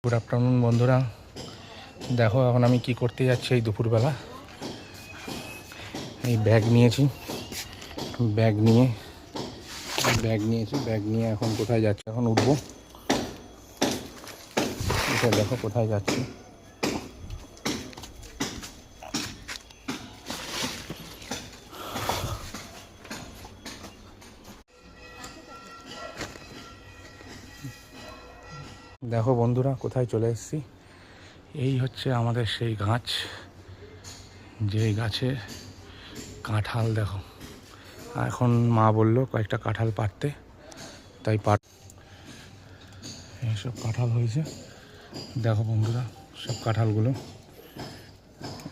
Good afternoon বন্ধুরা, দেখো এখন আমি কি করতে যাচ্ছি। এই দুপুরবেলা এই ব্যাগ নিয়েছি, ব্যাগ নিয়ে এখন কোথায় যাচ্ছি, এখন উঠবো। এটা দেখো কোথায় যাচ্ছি। দেখো বন্ধুরা কোথায় চলে এসেছি। এই হচ্ছে আমাদের সেই গাছ, যে গাছে কাঁঠাল। দেখো এখন মা বললো কয়েকটা কাঁঠাল পাড়তে, তাই এইসব কাঁঠাল হয়েছে। দেখো বন্ধুরা সব কাঁঠালগুলো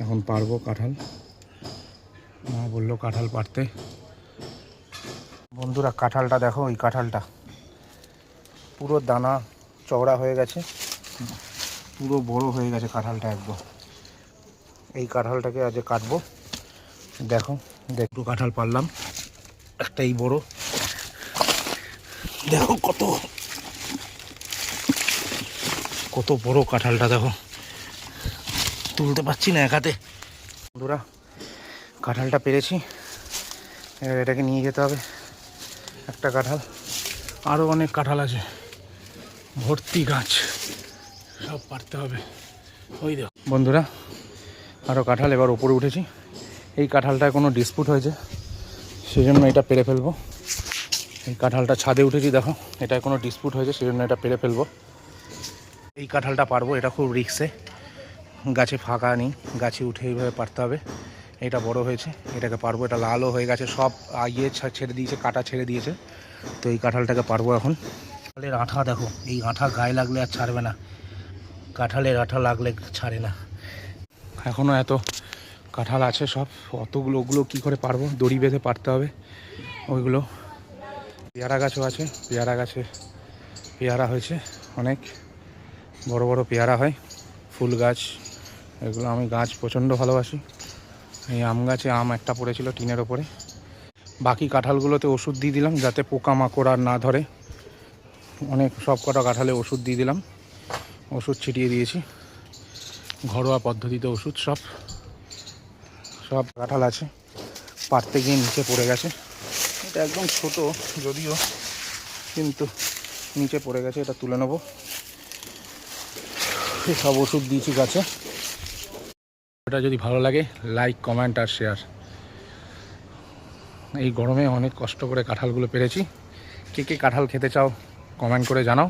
এখন পারবো। কাঁঠাল মা বললো কাঁঠাল পাড়তে। বন্ধুরা কাঁঠালটা দেখো, ওই কাঁঠালটা পুরো দানা চওড়া হয়ে গেছে, পুরো বড় হয়ে গেছে কাঁঠালটা একদম। এই কাঁঠালটাকে আজ কাটবো। দেখো একটু কাঁঠাল পারলাম, একটাই বড়। দেখো কত কত বড় কাঁঠালটা, দেখো তুলতে পারছি না এক হাতে। বন্ধুরা কাঁঠালটা পেরেছি, এবার এটাকে নিয়ে যেতে হবে। একটা কাঁঠাল, আরও অনেক কাঁঠাল আছে, ভর্তি গাছ, সব পারতে হবে। ওই দেখো বন্ধুরা আরও কাঁঠাল। এবার ওপরে উঠেছি। এই কাঁঠালটায় কোনো ডিসপুট হয়েছে, সেই জন্য এটা পেরে ফেলবো। এই কাঁঠালটা ছাদে উঠেছি, দেখো এটায় কোনো ডিসপুট হয়েছে, সেই জন্য এটা পেরে ফেলবো। এই কাঁঠালটা পারবো, এটা খুব রিস্কে, গাছে ফাঁকা নেই, গাছে উঠে এইভাবে পারতে হবে। এটা বড় হয়েছে, এটাকে পারবো। এটা লালও হয়ে গেছে, সব ছেড়ে দিয়েছে, কাটা ছেড়ে দিয়েছে। তো এই কাঁঠালটাকে পারবো এখন। কাঁঠালের আঠা দেখো, এই আঠা গায়ে লাগলে আর ছাড়বে না, কাঁঠালের আঠা লাগলে ছাড়ে না। এখনও এত কাঁঠাল আছে, সব ওগুলো কী করে পারবো, দড়ি বেঁধে পারতে হবে ওইগুলো। পেয়ারা গাছও আছে, পেয়ারা গাছে পেয়ারা হয়েছে অনেক, বড় বড় পেয়ারা হয়। ফুল গাছ, এগুলো আমি গাছ প্রচণ্ড ভালোবাসি। এই আম গাছে আম একটা পড়েছিল টিনের ওপরে। বাকি কাঁঠালগুলোতে ওষুধ দিয়ে দিলাম যাতে পোকামাকড় আর না ধরে। অনেক সব কটা কাঁঠালে ওষুধ দিয়ে দিলাম, ওষুধ ছিটিয়ে দিয়েছি, ঘরোয়া পদ্ধতিতে ওষুধ। সব কাঁঠাল আছে, পাড়তে গিয়ে নিচে পড়ে গেছে। এটা একদম ছোট যদিও, কিন্তু নিচে পড়ে গেছে, এটা তুলে নেবো। সব ওষুধ দিয়েছি গাছে। এটা যদি ভালো লাগে লাইক, কমেন্ট আর শেয়ার। এই গরমে অনেক কষ্ট করে কাঁঠালগুলো পেরেছি। কে কে কাঁঠাল খেতে চাও কমেন্ট করে জানাও।